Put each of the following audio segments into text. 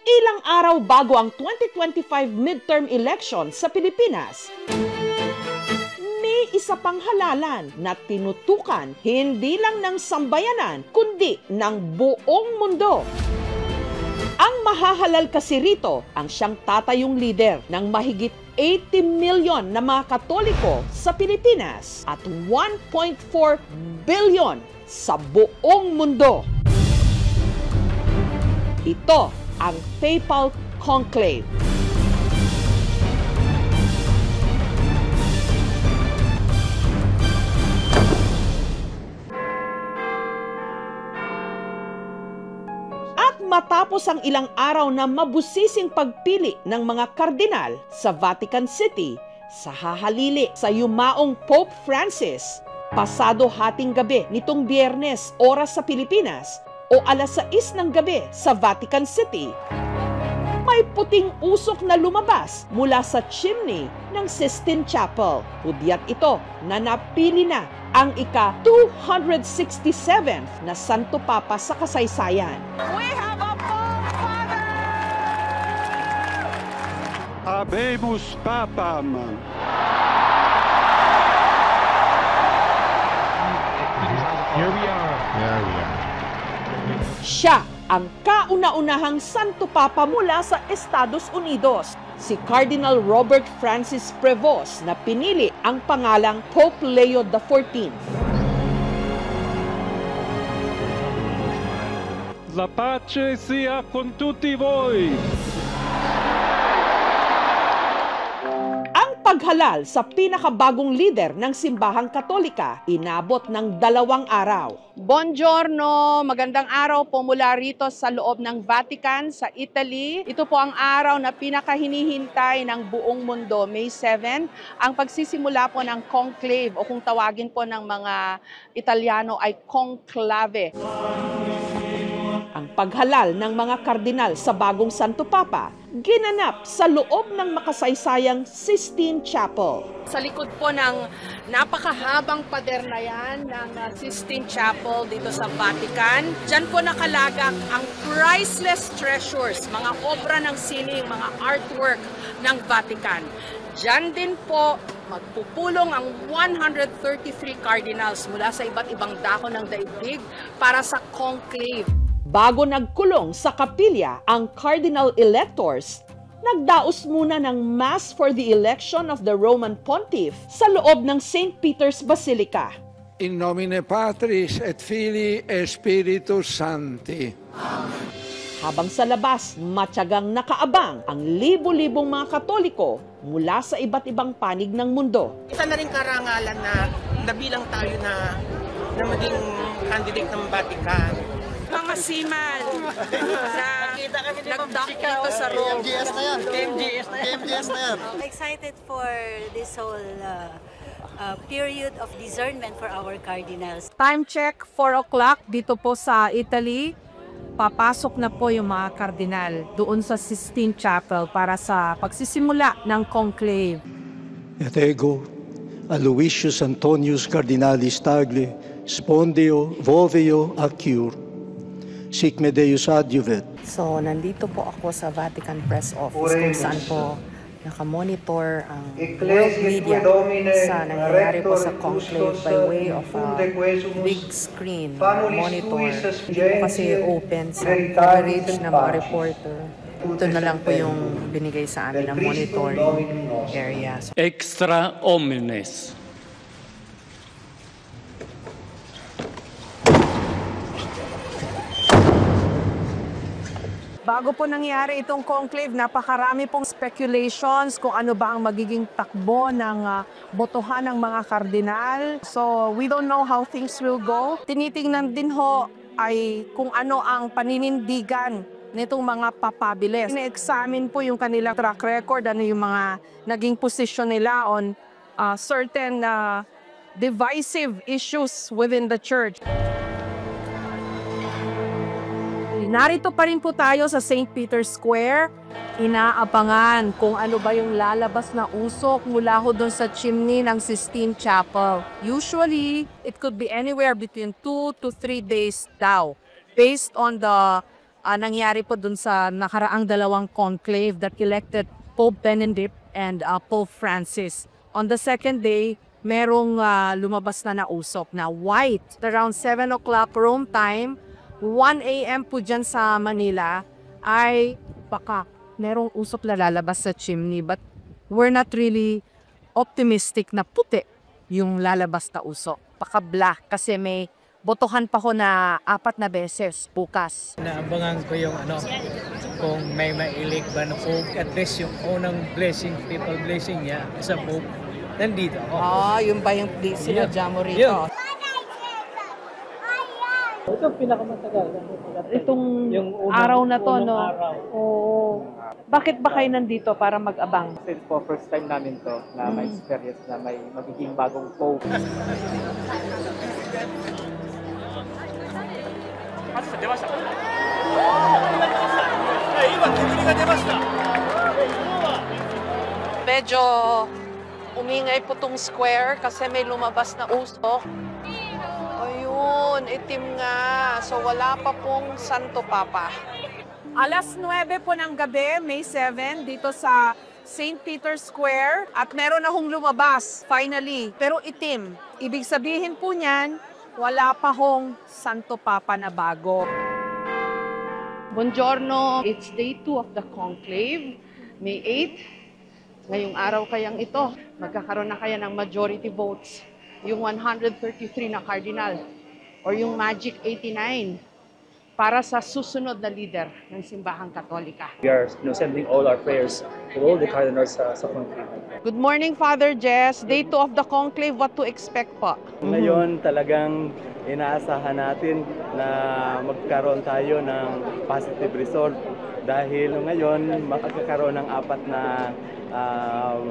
Ilang araw bago ang 2025 midterm election sa Pilipinas, may isa pang halalan na tinutukan hindi lang ng sambayanan kundi ng buong mundo. Ang mahahalal kasi rito ang siyang tatayong lider ng mahigit 80 million na mga Katoliko sa Pilipinas at 1.4 billion sa buong mundo. Ito ang Papal Conclave. At matapos ang ilang araw na mabusising pagpili ng mga kardinal sa Vatican City, sa hahalili sa yumaong Pope Francis, pasado hating gabi nitong Biyernes oras sa Pilipinas o alas 6 ng gabi sa Vatican City, may puting usok na lumabas mula sa chimney ng Sistine Chapel. Hudyat ito na napili na ang ika-267th na Santo Papa sa kasaysayan. We have a Pope Father! Habemus Papam! Here we are. Siya ang kauna-unahang Santo Papa mula sa Estados Unidos, si Cardinal Robert Francis Prevost, na pinili ang pangalang Pope Leo XIV. La pace sia con tutti voi! Ang paghalal sa pinakabagong lider ng simbahang Katolika inabot ng 2 araw. Buongiorno! Magandang araw po mula rito sa loob ng Vatican sa Italy. Ito po ang araw na pinakahinihintay ng buong mundo, May 7, ang pagsisimula po ng conclave o kung tawagin po ng mga Italiano ay conclave. Ang paghalal ng mga kardinal sa bagong Santo Papa ginanap sa loob ng makasaysayang Sistine Chapel. Sa likod po ng napakahabang pader na yan ng Sistine Chapel dito sa Vatican, dyan po nakalagak ang priceless treasures, mga obra ng sining, mga artwork ng Vatican. Diyan din po magpupulong ang 133 cardinals mula sa iba't ibang dako ng daigdig para sa conclave. Bago nagkulong sa kapilya ang cardinal electors, nagdaos muna ng Mass for the election of the Roman Pontiff sa loob ng St. Peter's Basilica. In nomine Patris et Filii et Spiritus Sancti. Habang sa labas, matyagang nakaabang ang libo-libong mga Katoliko mula sa iba't ibang panig ng mundo. Isa na rin karangalan na nabilang tayo na maging candidate ng Vatican. Mga siman na nag-dock dito sa Rome. KMGS na yan. Excited for this whole period of discernment for our cardinals. Time check, 4 o'clock dito po sa Italy. Papasok na po yung mga kardinal doon sa Sistine Chapel para sa pagsisimula ng conclave. Et ego, Aloysius Antonius Cardinalis Tagle, Spondio, Voveo, Acur, sic me Deus adjuvet. So, nandito po ako sa Vatican Press Office kung saan po nakamonitor ang world media sa nangyayari po sa conclave by way of a big screen monitor. Hindi po kasi open sa coverage ng mga reporter. Ito na lang po yung binigay sa amin ng monitoring area. Extra omnes. Bago po nangyari itong conclave, napakarami pong speculations kung ano ba ang magiging takbo ng botohan ng mga kardinal. So, we don't know how things will go. Tinitingnan din ho ay kung ano ang paninindigan nitong mga papabilis. Ina-examine po yung kanilang track record, ano yung mga naging position nila on certain divisive issues within the church. Narito pa rin po tayo sa St. Peter's Square. Inaabangan kung ano ba yung lalabas na usok mula ho doon sa chimney ng Sistine Chapel. Usually, it could be anywhere between 2 to 3 days daw, based on the nangyari po dun sa nakaraang dalawang conclave that elected Pope Benedict and Pope Francis. On the second day, merong lumabas na usok na white. Around 7 o'clock Rome time, 1 a.m. po dyan sa Manila, ay baka merong usok na lalabas sa chimney. But we're not really optimistic na puti yung lalabas na usok. Baka black kasi may botohan pa ko na 4 na beses bukas. Naabangan ko yung kung may mailig ba na Pope, at least yung unang blessing, people blessing niya sa Pope, nandito ako. Yung ba yung sinadya mo rito? Yun. Ito pinakamatagal. Itong yung araw na to, no? Araw. Oo. Bakit ba kayo nandito para mag-abang? Since po, first time namin to na may experience na may magiging bagong Pope. Medyo umingay po tong square kasi may lumabas na usok. Ayun, itim nga. So wala pa pong Santo Papa. Alas 9 po ng gabi, May 7, dito sa St. Peter's Square. At meron na hong lumabas, finally. Pero itim. Ibig sabihin po niyan, wala pa hong Santo Papa na bago. Buongiorno, it's day 2 of the conclave, May 8. Ngayong araw kayang ito, magkakaroon na kaya ng majority votes. Yung 133 na cardinal or yung magic 89 para sa susunod na leader ng Simbahang Katolika. We are sending all our prayers to all the cardinals sa conclave. Good morning, Father Jess. Day 2 of the conclave, what to expect po? Ngayon talagang inaasahan natin na magkaroon tayo ng positive result dahil ngayon makakaroon ng 4 na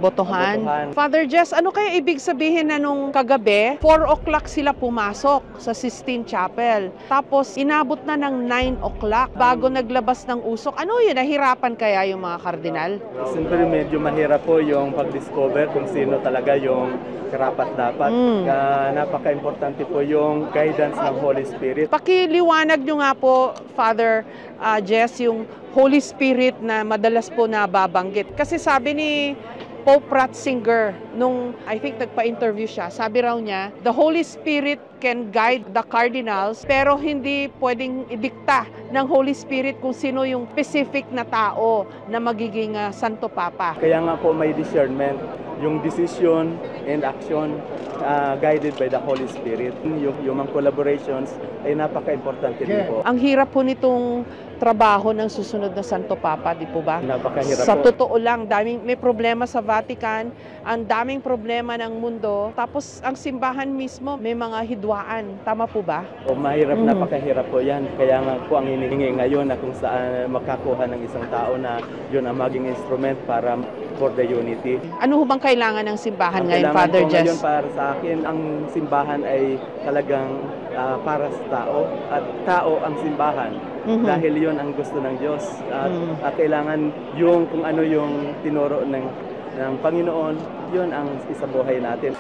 botohan. Father Jess, ano kaya ibig sabihin na nung kagabi, 4 o'clock sila pumasok sa Sistine Chapel. Tapos inabot na ng 9 o'clock bago naglabas ng usok. Ano yun? Nahirapan kaya yung mga kardinal? Siyempre medyo mahirap po yung pag-discover kung sino talaga yung karapat-dapat. Napaka-importante po yung guidance ng Holy Spirit. Pakiliwanag nyo nga po, Father Jess, yung Holy Spirit na madalas po nababanggit. Kasi sabi ni Pope Ratzinger, nung I think nagpa-interview siya, sabi raw niya, the Holy Spirit can guide the cardinals, pero hindi pwedeng idikta ng Holy Spirit kung sino yung specific na tao na magiging Santo Papa. Kaya nga po may discernment, yung decision and action guided by the Holy Spirit. Yung human collaborations ay napaka-importante din po. Ang hirap po nitong trabaho ng susunod na Santo Papa, di po ba? Napakahirap sa po. totoo lang, may problema sa Vatican, ang daming problema ng mundo, tapos ang simbahan mismo may mga hidwaan. Tama po ba? O mahirap, napakahirap po yan. Kaya nga po ang hinihingi ngayon na kung saan makakuha ng isang tao na yun ang maging instrument para for the unity. Ano bang kailangan ng simbahan ngayon, Father Jess? Ngayon para sa akin, ang simbahan ay talagang para sa tao at tao ang simbahan. Dahil yun ang gusto ng Diyos at kailangan yung kung ano yung tinuro ng Panginoon, yun ang isabuhay natin.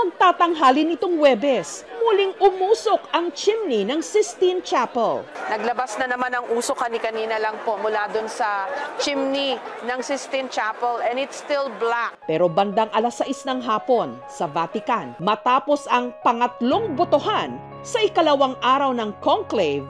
Magtatanghali nitong Huwebes, muling umusok ang chimney ng Sistine Chapel. Naglabas na naman ang usok kanina lang po mula dun sa chimney ng Sistine Chapel and it's still black. Pero bandang alas 6 ng hapon sa Vatican, matapos ang pangatlong botohan sa ikalawang araw ng conclave,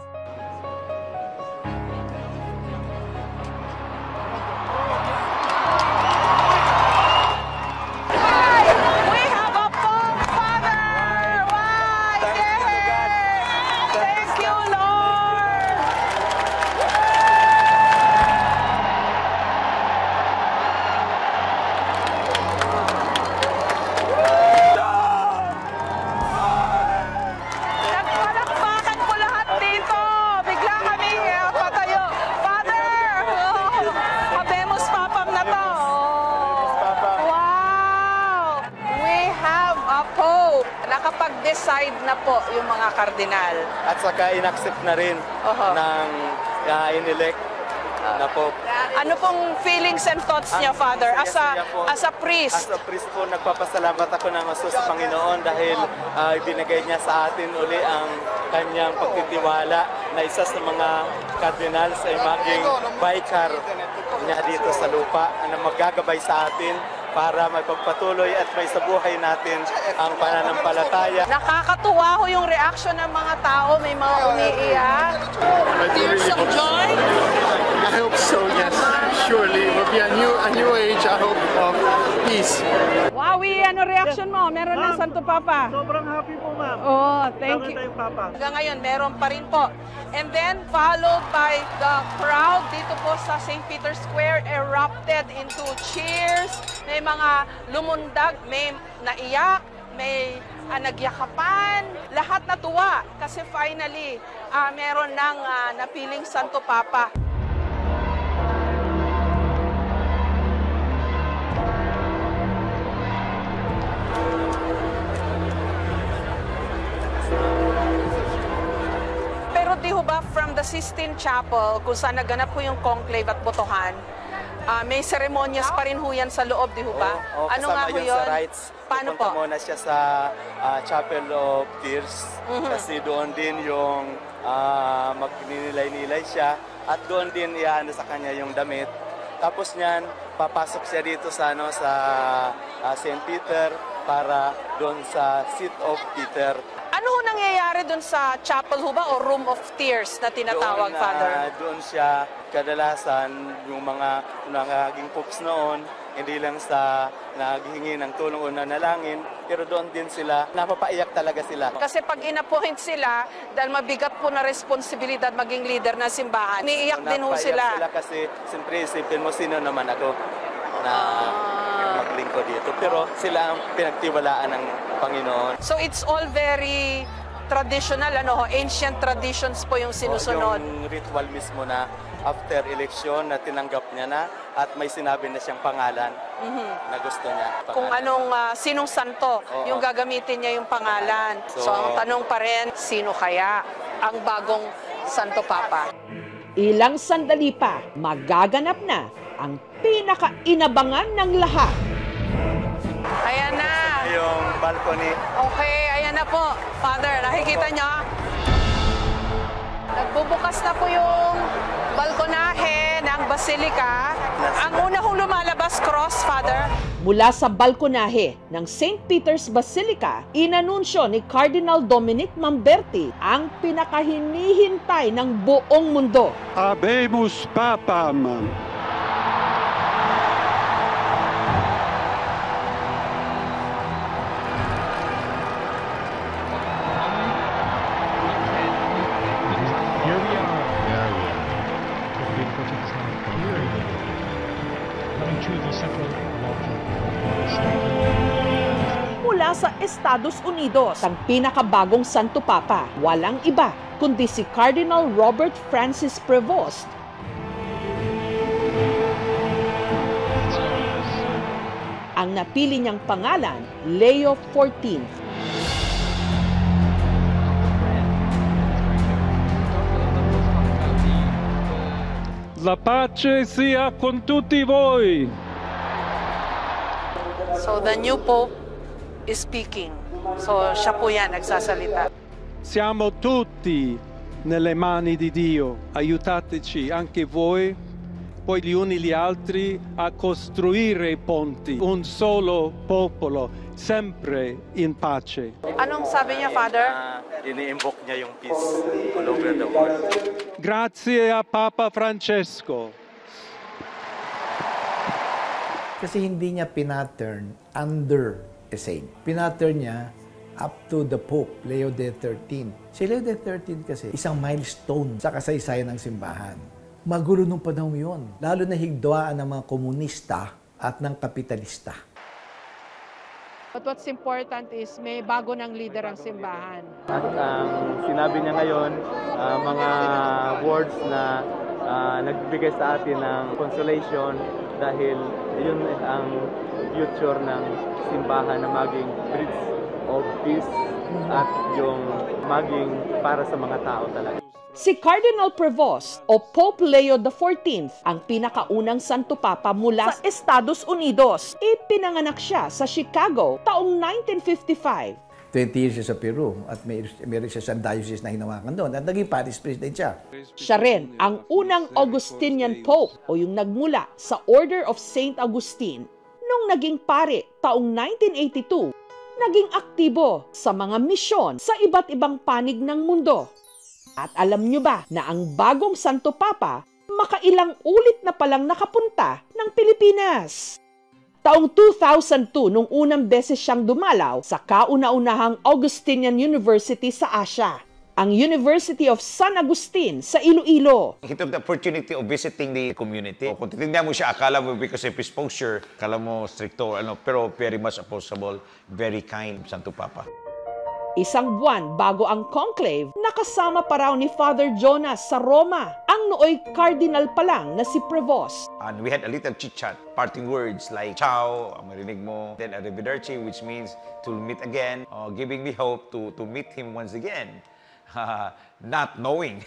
nakapag-decide na po yung mga kardinal. At saka inaccept na rin ng inelect na Pope. Ano pong feelings and thoughts niya, Father, as a priest? As a priest po, nagpapasalamat ako ng gusto sa Panginoon dahil ibinigay niya sa atin uli ang kanyang pagtitiwala na isa sa mga cardinals ay maging vicar niya dito sa lupa na maggagabay sa atin para magpagpatuloy at may sabuhay natin ang pananampalataya. Nakakatuwa ho yung reaction ng mga tao, may mga umiiyak. Tears of joy? I hope so, yes. Surely it will be a new age, I hope, of peace. Wowie, ano reaction mo? Meron ng Santo Papa? Sobrang happy po, ma'am. Oh, thank you. Papa. Hanggang ngayon, meron pa rin po. And then, followed by the crowd dito po sa St. Peter's Square, erupted into cheers. May mga lumundag, may naiyak, may nagyakapan. Lahat natuwa kasi finally, meron ng napiling Santo Papa. Pero di ho ba from the Sistine Chapel, kung saan naganap po yung conclave at botohan, may seremonyas pa rin ho yan sa loob, di ho ba? Ano nga ho yun? Sa rites. Paano po? Pupunta muna siya sa Chapel of Tears kasi doon din yung magninilay-nilay siya at doon din iyaano sa kanya yung damit. Tapos niyan, papasok siya dito sa St. Peter para doon sa Seat of Peter. Ano ho nangyayari doon sa chapel ho ba o Room of Tears na tinatawag, Father? Doon siya kadalasan yung mga naging popes noon, hindi lang sa naghihingi ng tulong o nanalangin, pero doon din sila, napapaiyak talaga sila. Kasi pag inapoint sila, dahil mabigat po na responsibilidad maging leader ng simbahan, niiyak din ho sila. Kasi siyempre isipin mo sino naman ako na maglingkod dito. Pero sila ang pinagtiwalaan ng Panginoon. So it's all very traditional, ancient traditions po yung sinusunod. Yung ritual mismo na after election na tinanggap niya na at may sinabi na siyang pangalan na gusto niya. Kung sinong santo yung gagamitin niya yung pangalan. So ang tanong pa rin, sino kaya ang bagong Santo Papa? Ilang sandali pa, magaganap na ang pinaka-inabangan ng lahat. Ayan na. Yung balcony. Okay, ayan na po. Father, nakikita niyo? Nagbubukas na po yung balkonahe ng Basilica. Ang una hong lumalabas, cross, Father. Mula sa balkonahe ng St. Peter's Basilica, inanunsyo ni Cardinal Dominic Mamberti ang pinakahinihintay ng buong mundo. Habemus Papam. Mula sa Estados Unidos, ang pinakabagong Santo Papa, walang iba kundi si Cardinal Robert Francis Prevost. Ang napili niyang pangalan, Leo XIV. La pace sia con tutti voi. So the new Pope is speaking. So siya po yan, nagsasalita. Siamo tutti nelle mani di Dio. Aiutateci anche voi, poi gli uni gli altri, a costruire i ponti. Un solo popolo, sempre in pace. Anong sabi niya, Father? Ini-invoke niya yung peace all over the world. Grazie a Papa Francesco. Kasi hindi niya pinattern under a saint. Pinattern niya up to the Pope, Leo XIII. Si Leo XIII kasi isang milestone sa kasaysayan ng simbahan. Magulo nung panahon yun. Lalo na higdwaan ng mga komunista at ng kapitalista. But what's important is may bago ng leader ang simbahan. At sinabi niya ngayon, mga words na nagbigay sa atin ng consolation dahil yun ang future ng simbahan na maging bridge of peace at yung maging para sa mga tao talaga. Si Cardinal Prevost o Pope Leo XIV ang pinakaunang Santo Papa mula sa Estados Unidos. Ipinanganak siya sa Chicago taong 1955. 20 years siya sa Peru at meron siya sa diocese na hinawakan doon at naging parish president siya. Siya rin ang unang Augustinian Pope o yung nagmula sa Order of St. Augustine. Nung naging pare taong 1982, naging aktibo sa mga misyon sa iba't ibang panig ng mundo. At alam nyo ba na ang bagong Santo Papa makailang ulit na palang nakapunta ng Pilipinas? Taong 2002 nung unang beses siyang dumalaw sa kauna-unahang Augustinian University sa Asia, ang University of San Agustin sa Iloilo. He took the opportunity of visiting the community. Kung titignan mo siya, akala mo because of his posture, akala mo stricto, pero very much approachable, very kind, Santo Papa. Isang buwan bago ang conclave, nakasama pa raw ni Father Jonas sa Roma ang nooy cardinal pa lang na si Prevost. And we had a little chit-chat, parting words like, ciao, ang marinig mo, then arrivederci, which means to meet again, giving me hope to meet him once again. Not knowing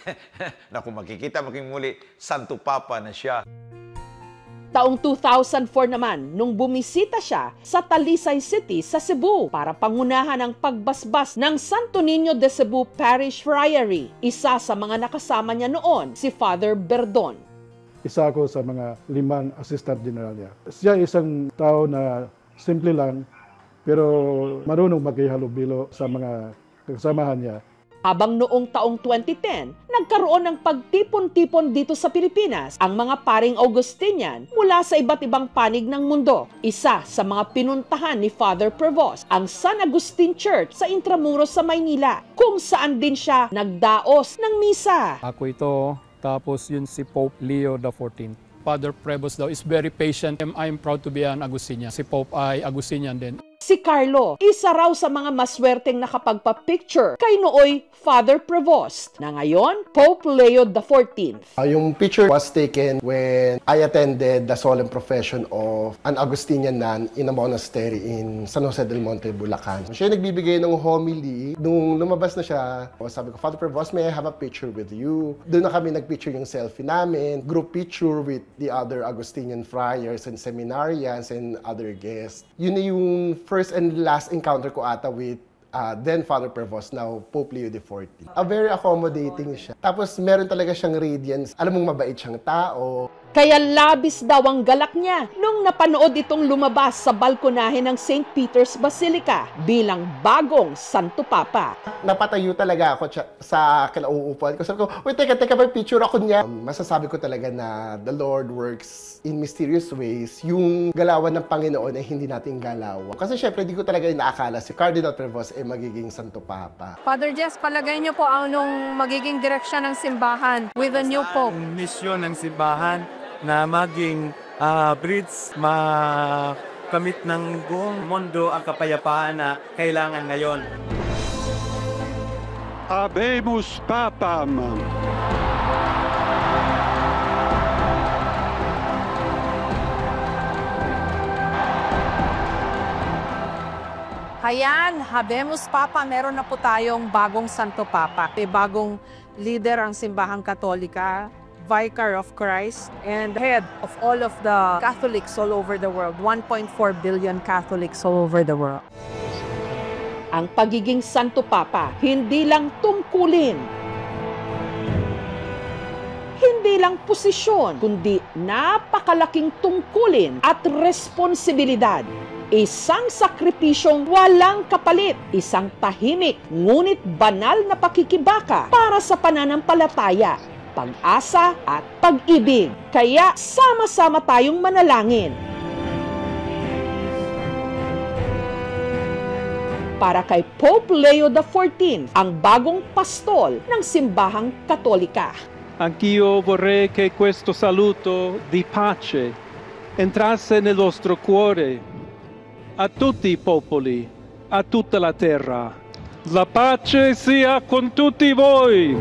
na kung makikita muli, Santo Papa na siya. Taong 2004 naman, nung bumisita siya sa Talisay City sa Cebu para pangunahan ang pagbasbas ng Santo Niño de Cebu Parish Friary. Isa sa mga nakasama niya noon, si Father Berdon. Isa ako sa mga 5 assistant general niya. Siya isang tao na simple lang, pero marunong makihalubilo sa mga kasamahan niya. Habang noong taong 2010, nagkaroon ng pagtipon-tipon dito sa Pilipinas ang mga paring Augustinian mula sa iba't ibang panig ng mundo. Isa sa mga pinuntahan ni Father Prevost ang San Agustin Church sa Intramuros sa Maynila, kung saan din siya nagdaos ng misa. Ako ito, tapos yun si Pope Leo XIV. Father Prevost daw is very patient. I'm proud to be an Agustinian. Si Pope ay Agustinian din. Si Carlo, isa raw sa mga maswerteng nakapagpa-picture kay nooy Father Prevost, na ngayon Pope Leo XIV. Yung picture was taken when I attended the solemn profession of an Augustinian nun in a monastery in San Jose del Monte, Bulacan. Siya nagbibigay ng homily. Nung lumabas na siya, sabi ko, Father Prevost, may I have a picture with you? Doon na kami nagpicture yung selfie namin, group picture with the other Augustinian friars and seminarians and other guests. Yun na yung first and last encounter ko ata with then Father Prevost, now Pope Leo XIV. Very accommodating siya. Tapos meron talaga siyang radiance. Alam mong mabait siyang tao. Kaya labis daw ang galak niya nung napanood itong lumabas sa balkonahe ng St. Peter's Basilica bilang bagong Santo Papa. Napatayo talaga ako sa kinauupuan ko. Sabi ko, wait, teka, may picture ako niya. Masasabi ko talaga na the Lord works in mysterious ways. Yung galawan ng Panginoon ay hindi natin galawan. Kasi syempre, di ko talaga inaakala si Cardinal Prevost ay magiging Santo Papa. Father Jess, palagay niyo po anong magiging direksyon ng simbahan with the new Pope? Ang misyon ng simbahan na maging bridge, makamit ng buong mundo ang kapayapaan na kailangan ngayon. Habemus Papam. Ayan, Habemus Papa, meron na po tayong bagong Santo Papa. May bagong leader ang Simbahang Katolika, Vicar of Christ, and head of all of the Catholics all over the world. 1.4 billion Catholics all over the world. Ang pagiging Santo Papa, hindi lang tungkulin, hindi lang posisyon, kundi napakalaking tungkulin at responsibilidad. Isang sakripisyong walang kapalit, isang tahimik ngunit banal na pakikibaka para sa pananampalataya, pag-asa at pag-ibig. Kaya sama-sama tayong manalangin. Para kay Pope Leo XIV, ang bagong pastol ng Simbahang Katolika. Anch'io vorrei che questo saluto di pace entrasse nel vostro cuore, a tutti i popoli, a tutta la terra. La pace sia con tutti voi!